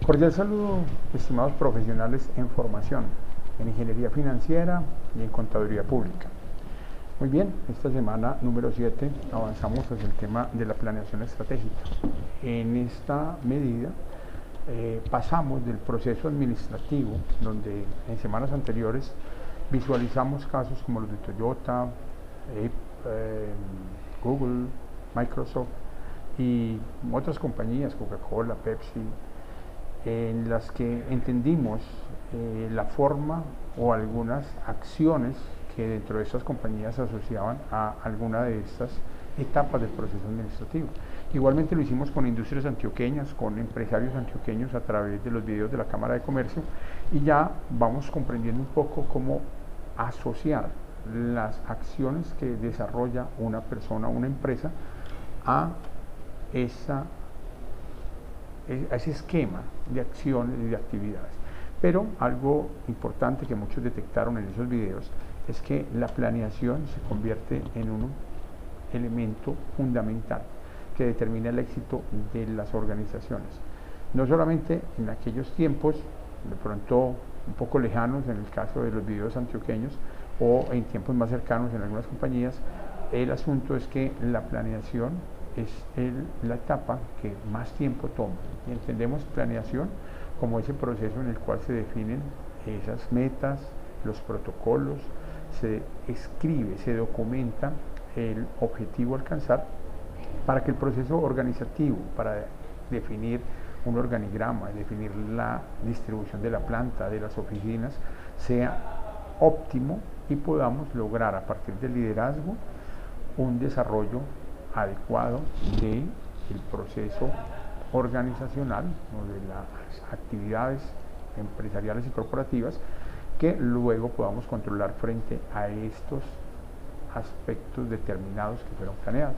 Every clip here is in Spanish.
Cordial saludo, estimados profesionales en formación, en ingeniería financiera y en contaduría pública. Muy bien, esta semana número 7 avanzamos hacia el tema de la planeación estratégica. En esta medida pasamos del proceso administrativo, donde en semanas anteriores visualizamos casos como los de Toyota, Google, Microsoft y otras compañías, Coca-Cola, Pepsi, en las que entendimos la forma o algunas acciones que dentro de estas compañías se asociaban a alguna de estas etapas del proceso administrativo. Igualmente lo hicimos con industrias antioqueñas, con empresarios antioqueños a través de los videos de la Cámara de Comercio, y ya vamos comprendiendo un poco cómo asociar las acciones que desarrolla una persona, una empresa, a ese esquema de acciones y de actividades. Pero algo importante que muchos detectaron en esos videos es que la planeación se convierte en un elemento fundamental que determina el éxito de las organizaciones. No solamente en aquellos tiempos, de pronto un poco lejanos en el caso de los videos antioqueños, o en tiempos más cercanos en algunas compañías, el asunto es que la planeación es la etapa que más tiempo toma. Y entendemos planeación como ese proceso en el cual se definen esas metas, los protocolos, se escribe, se documenta el objetivo a alcanzar para que el proceso organizativo, para definir un organigrama, definir la distribución de la planta, de las oficinas, sea óptimo y podamos lograr a partir del liderazgo un desarrollo adecuado del proceso organizacional o de las actividades empresariales y corporativas, que luego podamos controlar frente a estos aspectos determinados que fueron planeados.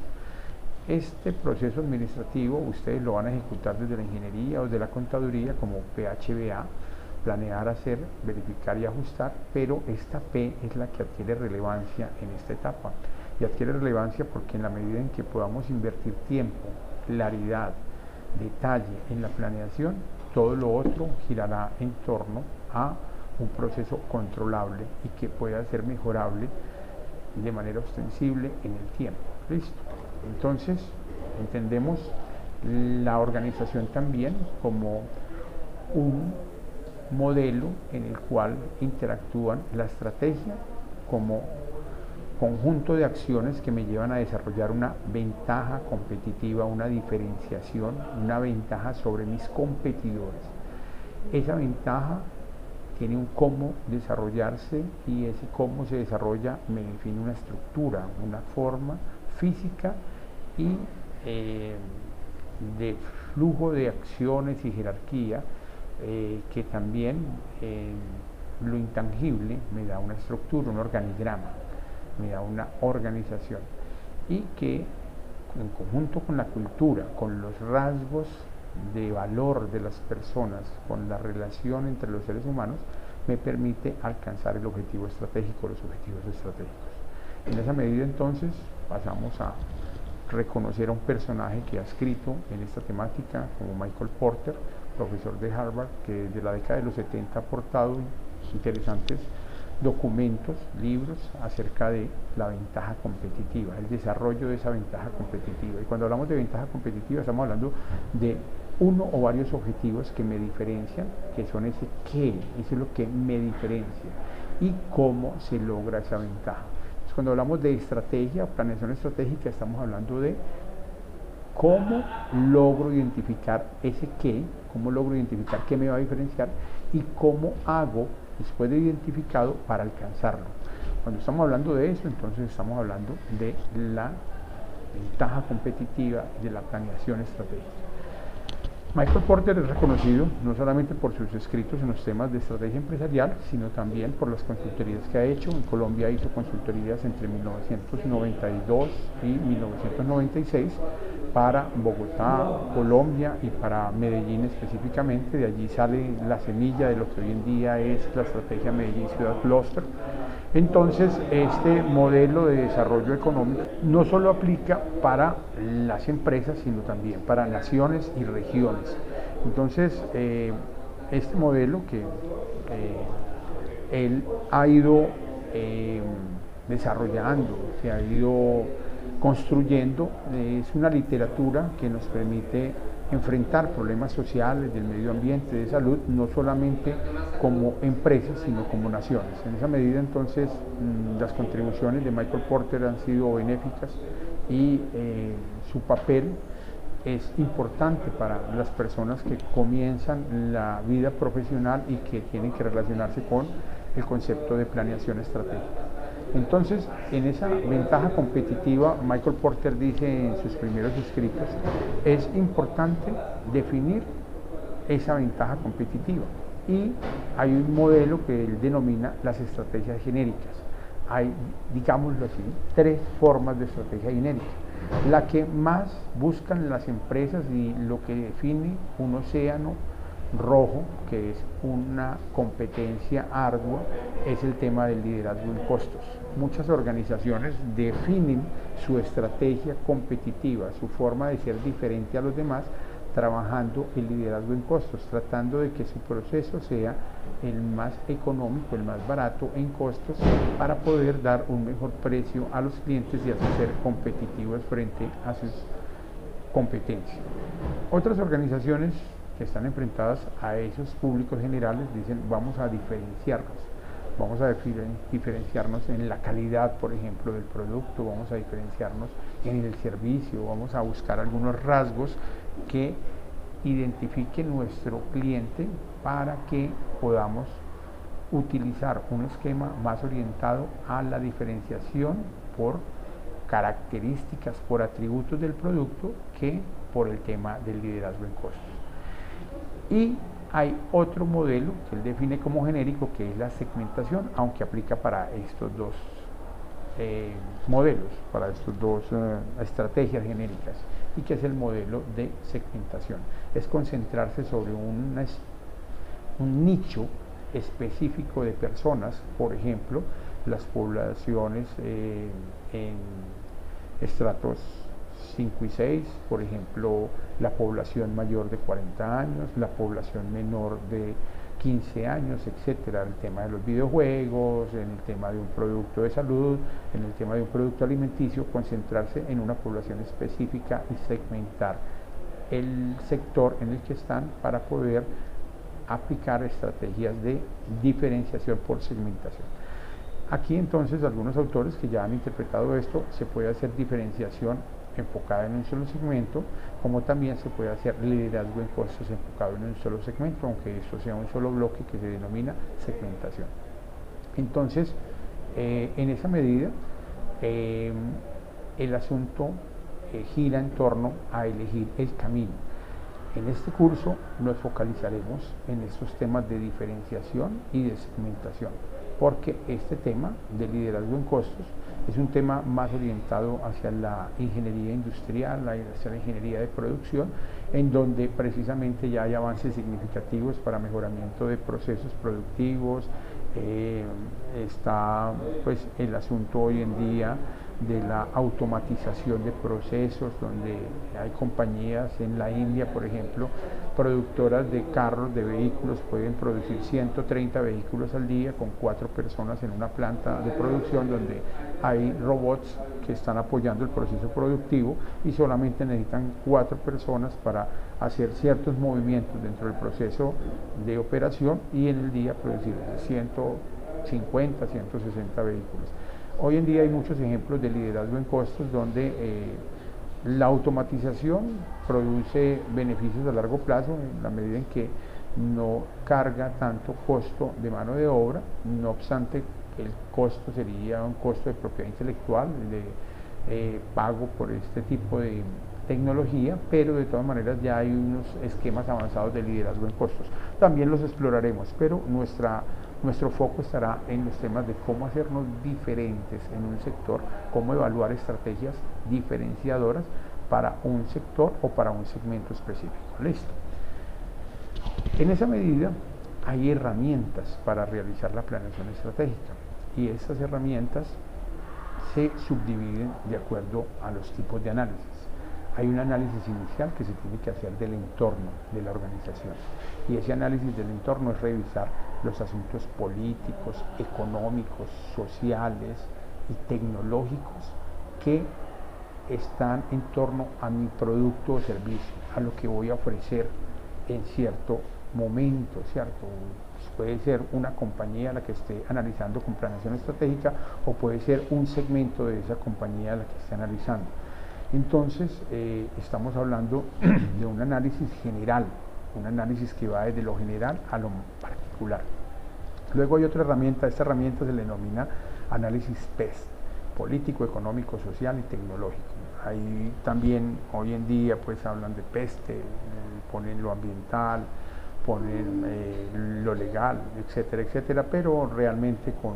Este proceso administrativo ustedes lo van a ejecutar desde la ingeniería o desde la contaduría como PHBA, planear, hacer, verificar y ajustar, pero esta P es la que adquiere relevancia en esta etapa. Y adquiere relevancia porque en la medida en que podamos invertir tiempo, claridad, detalle en la planeación, todo lo otro girará en torno a un proceso controlable y que pueda ser mejorable de manera ostensible en el tiempo. Listo. Entonces, entendemos la organización también como un modelo en el cual interactúan la estrategia como conjunto de acciones que me llevan a desarrollar una ventaja competitiva, una diferenciación, una ventaja sobre mis competidores. Esa ventaja tiene un cómo desarrollarse, y ese cómo se desarrolla me define una estructura, una forma física y de flujo de acciones y jerarquía, que también lo intangible me da una estructura, un organigrama, me da una organización, y que en conjunto con la cultura, con los rasgos de valor de las personas, con la relación entre los seres humanos, me permite alcanzar el objetivo estratégico, los objetivos estratégicos. En esa medida entonces pasamos a reconocer a un personaje que ha escrito en esta temática, como Michael Porter, profesor de Harvard, que desde la década de los 70 ha aportado interesantes documentos, libros acerca de la ventaja competitiva, el desarrollo de esa ventaja competitiva. Y cuando hablamos de ventaja competitiva estamos hablando de uno o varios objetivos que me diferencian, que son ese qué, eso es lo que me diferencia, y cómo se logra esa ventaja. Entonces, cuando hablamos de estrategia, planeación estratégica, estamos hablando de cómo logro identificar ese qué, cómo logro identificar qué me va a diferenciar y cómo hago después de identificado para alcanzarlo. Cuando estamos hablando de eso, entonces estamos hablando de la ventaja competitiva y de la planeación estratégica. Michael Porter es reconocido no solamente por sus escritos en los temas de estrategia empresarial, sino también por las consultorías que ha hecho. En Colombia hizo consultorías entre 1992 y 1996 para Bogotá, Colombia, y para Medellín específicamente. De allí sale la semilla de lo que hoy en día es la estrategia Medellín Ciudad Cluster. Entonces, este modelo de desarrollo económico no solo aplica para las empresas, sino también para naciones y regiones. Entonces, este modelo que él ha ido desarrollando, se ha ido construyendo, es una literatura que nos permite enfrentar problemas sociales, del medio ambiente, de salud, no solamente como empresas, sino como naciones. En esa medida, entonces, las contribuciones de Michael Porter han sido benéficas y su papel es importante para las personas que comienzan la vida profesional y que tienen que relacionarse con el concepto de planeación estratégica. Entonces, en esa ventaja competitiva, Michael Porter dice en sus primeros escritos, es importante definir esa ventaja competitiva. Y hay un modelo que él denomina las estrategias genéricas. Hay, digámoslo así, 3 formas de estrategia genérica. La que más buscan las empresas y lo que define un océano rojo, que es una competencia ardua, es el tema del liderazgo en costos. Muchas organizaciones definen su estrategia competitiva, su forma de ser diferente a los demás, trabajando el liderazgo en costos, tratando de que su proceso sea el más económico, el más barato en costos, para poder dar un mejor precio a los clientes y así ser competitivos frente a sus competencias. Otras organizaciones que están enfrentadas a esos públicos generales dicen, vamos a diferenciarnos en la calidad, por ejemplo, del producto, vamos a diferenciarnos en el servicio, vamos a buscar algunos rasgos que identifique nuestro cliente para que podamos utilizar un esquema más orientado a la diferenciación por características, por atributos del producto, que por el tema del liderazgo en costos. Y hay otro modelo que él define como genérico, que es la segmentación, aunque aplica para estos dos modelos, para estas dos estrategias genéricas, y que es el modelo de segmentación. Es concentrarse sobre un nicho específico de personas, por ejemplo, las poblaciones en estratos 5 y 6, por ejemplo, la población mayor de 40 años, la población menor de 15 años, etcétera, el tema de los videojuegos, en el tema de un producto de salud, en el tema de un producto alimenticio, concentrarse en una población específica y segmentar el sector en el que están para poder aplicar estrategias de diferenciación por segmentación. Aquí entonces algunos autores que ya han interpretado esto, se puede hacer diferenciación enfocada en un solo segmento, como también se puede hacer liderazgo en costos enfocado en un solo segmento, aunque esto sea un solo bloque que se denomina segmentación. Entonces, en esa medida, el asunto gira en torno a elegir el camino. En este curso nos focalizaremos en estos temas de diferenciación y de segmentación, porque este tema de liderazgo en costos es un tema más orientado hacia la ingeniería industrial, hacia la ingeniería de producción, en donde precisamente ya hay avances significativos para mejoramiento de procesos productivos. Está pues el asunto hoy en día de la automatización de procesos, donde hay compañías en la India, por ejemplo, productoras de carros, de vehículos, pueden producir 130 vehículos al día con 4 personas en una planta de producción, donde hay robots que están apoyando el proceso productivo y solamente necesitan 4 personas para hacer ciertos movimientos dentro del proceso de operación y en el día producir 150, 160 vehículos. Hoy en día hay muchos ejemplos de liderazgo en costos donde la automatización produce beneficios a largo plazo en la medida en que no carga tanto costo de mano de obra. No obstante, el costo sería un costo de propiedad intelectual, de pago por este tipo de tecnología, pero de todas maneras ya hay unos esquemas avanzados de liderazgo en costos. También los exploraremos, pero nuestro foco estará en los temas de cómo hacernos diferentes en un sector, cómo evaluar estrategias diferenciadoras para un sector o para un segmento específico. Listo. En esa medida hay herramientas para realizar la planeación estratégica y esas herramientas se subdividen de acuerdo a los tipos de análisis. hay un análisis inicial que se tiene que hacer del entorno de la organización. Y ese análisis del entorno es revisar los asuntos políticos, económicos, sociales y tecnológicos que están en torno a mi producto o servicio, a lo que voy a ofrecer en cierto momento, ¿cierto? Puede ser una compañía la que esté analizando con planeación estratégica o puede ser un segmento de esa compañía la que esté analizando. Entonces, estamos hablando de un análisis general, un análisis que va desde lo general a lo particular. Luego hay otra herramienta, esta herramienta se le denomina análisis PEST, político, económico, social y tecnológico. Ahí también hoy en día pues hablan de peste, ponen lo ambiental, ponen lo legal, etcétera, etcétera, pero realmente con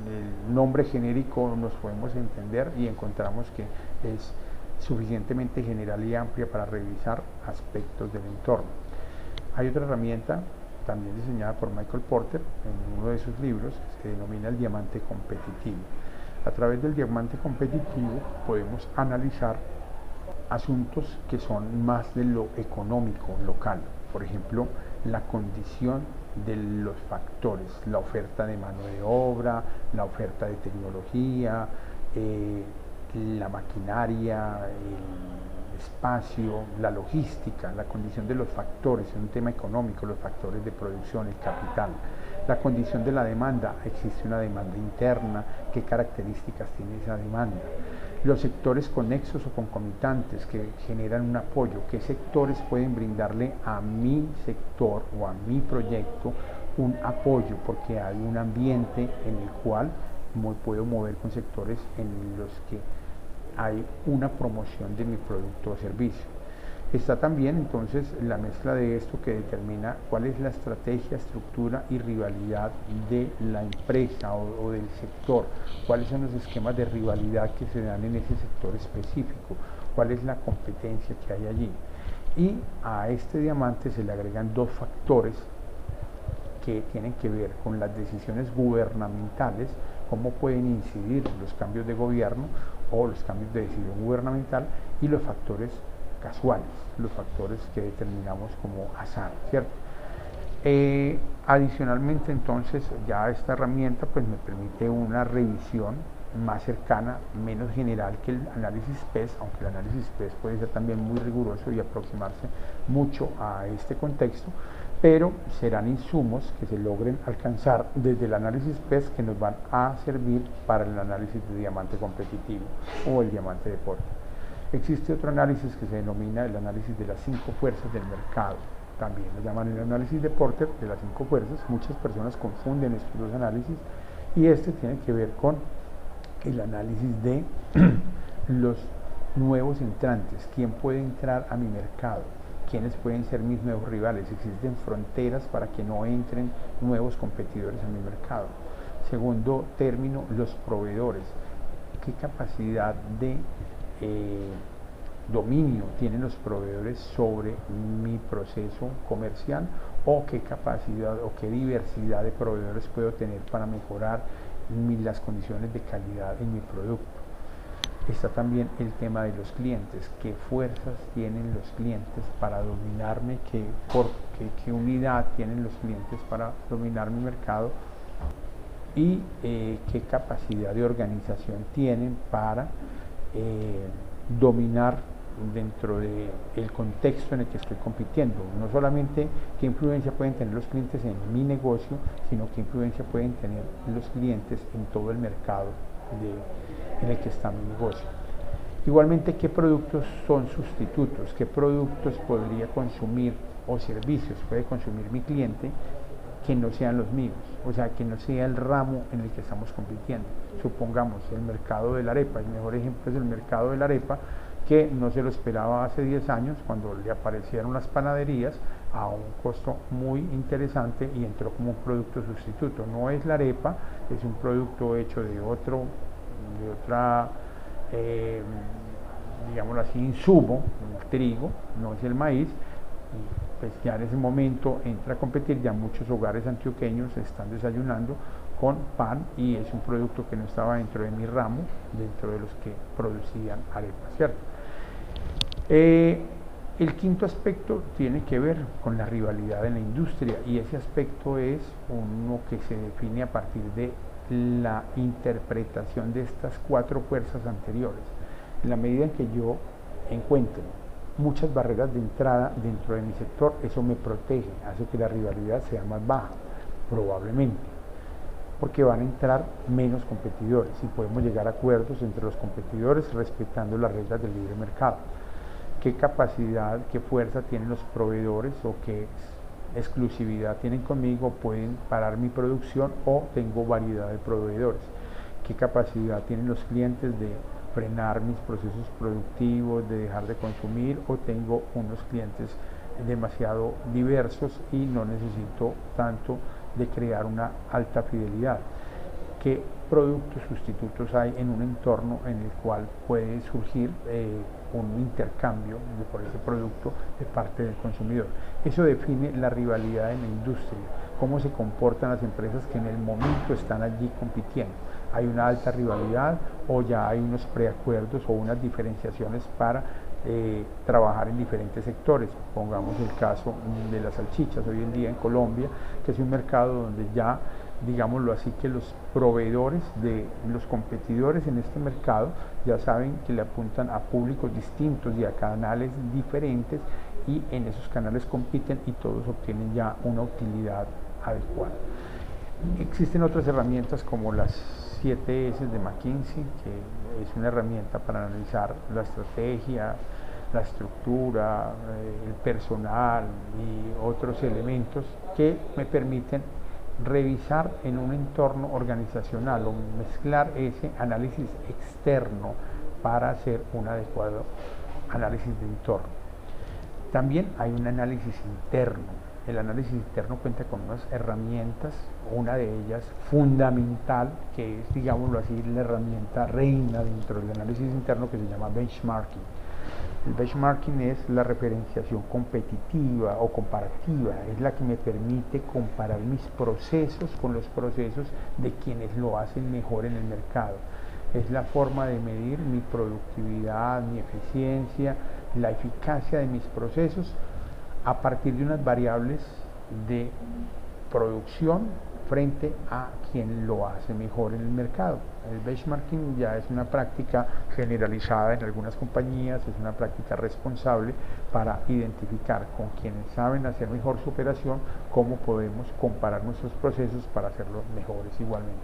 el nombre genérico nos podemos entender y encontramos que es suficientemente general y amplia para revisar aspectos del entorno. Hay otra herramienta también diseñada por Michael Porter en uno de sus libros que se denomina el diamante competitivo. A través del diamante competitivo podemos analizar asuntos que son más de lo económico local, por ejemplo, la condición de los factores, la oferta de mano de obra, la oferta de tecnología, la maquinaria, el espacio, la logística, la condición de los factores, en un tema económico, los factores de producción, el capital, la condición de la demanda, existe una demanda interna, qué características tiene esa demanda, los sectores conexos o concomitantes que generan un apoyo, qué sectores pueden brindarle a mi sector o a mi proyecto un apoyo, porque hay un ambiente en el cual me puedo mover con sectores en los que hay una promoción de mi producto o servicio. Está también entonces la mezcla de esto que determina cuál es la estrategia, estructura y rivalidad de la empresa o del sector, cuáles son los esquemas de rivalidad que se dan en ese sector específico, cuál es la competencia que hay allí. Y a este diamante se le agregan dos factores que tienen que ver con las decisiones gubernamentales, cómo pueden incidir los cambios de gobierno o los cambios de decisión gubernamental, y los factores casuales, los factores que determinamos como azar, ¿cierto? Adicionalmente, entonces, ya esta herramienta pues me permite una revisión más cercana, menos general que el análisis PES, aunque el análisis PES puede ser también muy riguroso y aproximarse mucho a este contexto, pero serán insumos que se logren alcanzar desde el análisis PES que nos van a servir para el análisis de diamante competitivo o el diamante de Porter. Existe otro análisis que se denomina el análisis de las 5 fuerzas del mercado. También lo llaman el análisis de Porter de las 5 fuerzas. Muchas personas confunden estos dos análisis y este tiene que ver con el análisis de los nuevos entrantes, quién puede entrar a mi mercado, quiénes pueden ser mis nuevos rivales, existen fronteras para que no entren nuevos competidores a mi mercado. Segundo término, los proveedores, qué capacidad de dominio tienen los proveedores sobre mi proceso comercial, o qué capacidad o qué diversidad de proveedores puedo tener para mejorar las condiciones de calidad en mi producto. Está también el tema de los clientes, qué fuerzas tienen los clientes para dominarme, qué unidad tienen los clientes para dominar mi mercado, y qué capacidad de organización tienen para dominar dentro del contexto en el que estoy compitiendo. No solamente qué influencia pueden tener los clientes en mi negocio, sino qué influencia pueden tener los clientes en todo el mercado en el que está mi negocio. Igualmente, qué productos son sustitutos, qué productos podría consumir o servicios puede consumir mi cliente que no sean los míos, o sea, que no sea el ramo en el que estamos compitiendo. Supongamos el mercado de la arepa, el mejor ejemplo es el mercado de la arepa, que no se lo esperaba hace 10 años cuando le aparecieron las panaderías a un costo muy interesante y entró como un producto sustituto. No es la arepa, es un producto hecho de otra digámoslo así, insumo, el trigo, no es el maíz, y pues ya en ese momento entra a competir. Ya muchos hogares antioqueños están desayunando con pan y es un producto que no estaba dentro de mi ramo, dentro de los que producían arepas, ¿cierto? Eh, el quinto aspecto tiene que ver con la rivalidad en la industria, y ese aspecto es uno que se define a partir de la interpretación de estas cuatro fuerzas anteriores. En la medida en que yo encuentre muchas barreras de entrada dentro de mi sector, eso me protege, hace que la rivalidad sea más baja, probablemente, porque van a entrar menos competidores y podemos llegar a acuerdos entre los competidores respetando las reglas del libre mercado. ¿Qué capacidad, qué fuerza tienen los proveedores o qué exclusividad tienen conmigo? Pueden parar mi producción o tengo variedad de proveedores. ¿Qué capacidad tienen los clientes de frenar mis procesos productivos, de dejar de consumir, o tengo unos clientes demasiado diversos y no necesito tanto de crear una alta fidelidad? ¿Qué productos sustitutos hay en un entorno en el cual puede surgir un intercambio por ese producto de parte del consumidor? Eso define la rivalidad en la industria, cómo se comportan las empresas que en el momento están allí compitiendo. ¿Hay una alta rivalidad o ya hay unos preacuerdos o unas diferenciaciones para trabajar en diferentes sectores? Pongamos el caso de las salchichas hoy en día en Colombia, que es un mercado donde ya, digámoslo así, que los proveedores de los competidores en este mercado ya saben que le apuntan a públicos distintos y a canales diferentes, y en esos canales compiten y todos obtienen ya una utilidad adecuada. Existen otras herramientas como las 7 S de McKinsey, que es una herramienta para analizar la estrategia, la estructura, el personal y otros elementos que me permiten revisar en un entorno organizacional o mezclar ese análisis externo para hacer un adecuado análisis de entorno. También hay un análisis interno. El análisis interno cuenta con unas herramientas, una de ellas fundamental, que es, digámoslo así, la herramienta reina dentro del análisis interno, que se llama benchmarking. El benchmarking es la referenciación competitiva o comparativa, es la que me permite comparar mis procesos con los procesos de quienes lo hacen mejor en el mercado. Es la forma de medir mi productividad, mi eficiencia, la eficacia de mis procesos a partir de unas variables de producción frente a quien lo hace mejor en el mercado. El benchmarking ya es una práctica generalizada en algunas compañías, es una práctica responsable para identificar con quienes saben hacer mejor su operación cómo podemos comparar nuestros procesos para hacerlos mejores igualmente.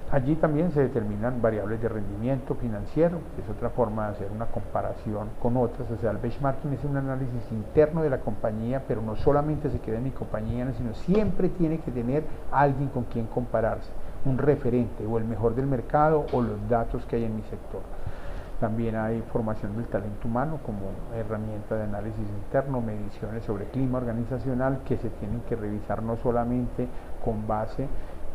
Allí también se determinan variables de rendimiento financiero, que es otra forma de hacer una comparación con otras. O sea, el benchmarking es un análisis interno de la compañía, pero no solamente se queda en mi compañía, sino siempre tiene que tener alguien con quien compararse, un referente o el mejor del mercado o los datos que hay en mi sector. También hay formación del talento humano como herramienta de análisis interno, mediciones sobre clima organizacional que se tienen que revisar no solamente con base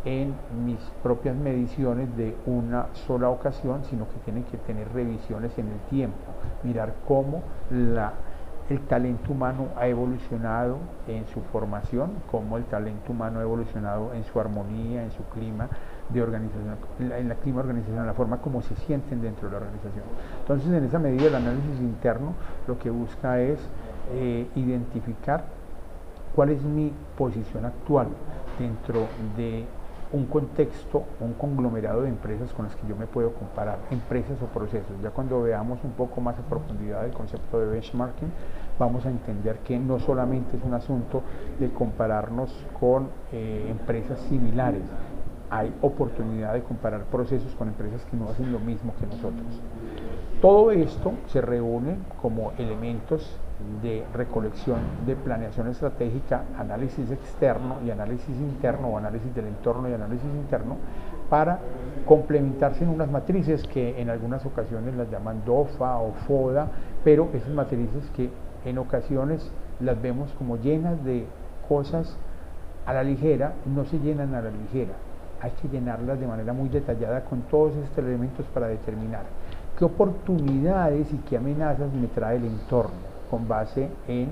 en mis propias mediciones de una sola ocasión, sino que tienen que tener revisiones en el tiempo, mirar cómo el talento humano ha evolucionado en su formación, cómo el talento humano ha evolucionado en su armonía, en su clima de organización, en la clima organizacional, la forma como se sienten dentro de la organización. Entonces, en esa medida, el análisis interno lo que busca es identificar cuál es mi posición actual dentro de un contexto, un conglomerado de empresas con las que yo me puedo comparar, empresas o procesos. Ya cuando veamos un poco más a profundidad el concepto de benchmarking, vamos a entender que no solamente es un asunto de compararnos con empresas similares, hay oportunidad de comparar procesos con empresas que no hacen lo mismo que nosotros. Todo esto se reúne como elementos de recolección de planeación estratégica, análisis externo y análisis interno, o análisis del entorno y análisis interno, para complementarse en unas matrices que en algunas ocasiones las llaman DOFA o FODA, pero esas matrices que en ocasiones las vemos como llenas de cosas a la ligera, no se llenan a la ligera. Hay que llenarlas de manera muy detallada con todos estos elementos para determinar qué oportunidades y qué amenazas me trae el entorno con base en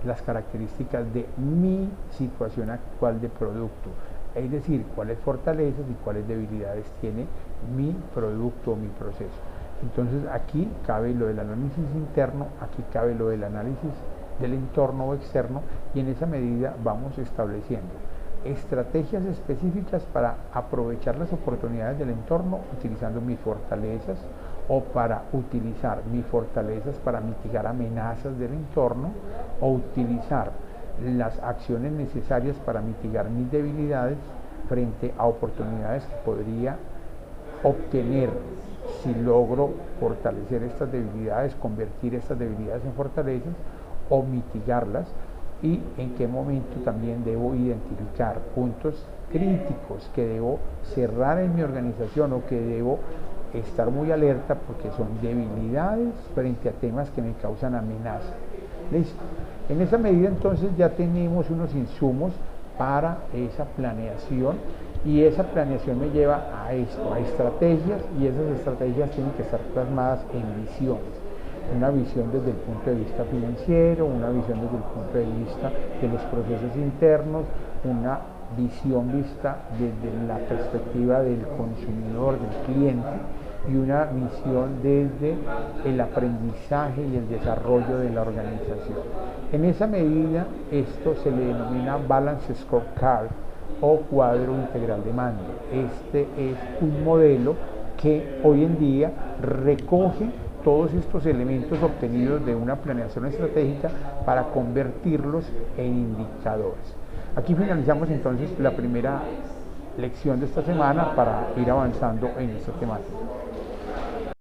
las características de mi situación actual de producto, es decir, cuáles fortalezas y cuáles debilidades tiene mi producto o mi proceso. Entonces aquí cabe lo del análisis interno, aquí cabe lo del análisis del entorno o externo, y en esa medida vamos estableciendo estrategias específicas para aprovechar las oportunidades del entorno utilizando mis fortalezas, o para utilizar mis fortalezas para mitigar amenazas del entorno, o utilizar las acciones necesarias para mitigar mis debilidades frente a oportunidades que podría obtener si logro fortalecer estas debilidades, convertir estas debilidades en fortalezas o mitigarlas, y en qué momento también debo identificar puntos críticos que debo cerrar en mi organización o que debo estar muy alerta porque son debilidades frente a temas que me causan amenaza. ¿Listo? En esa medida entonces ya tenemos unos insumos para esa planeación, y esa planeación me lleva a esto, a estrategias, y esas estrategias tienen que estar plasmadas en visiones. Una visión desde el punto de vista financiero, una visión desde el punto de vista de los procesos internos, una visión vista desde la perspectiva del consumidor, del cliente, y una visión desde el aprendizaje y el desarrollo de la organización. En esa medida, esto se le denomina Balance Scorecard o cuadro integral de mando. Este es un modelo que hoy en día recoge todos estos elementos obtenidos de una planeación estratégica para convertirlos en indicadores. Aquí finalizamos entonces la primera lección de esta semana para ir avanzando en esta temática.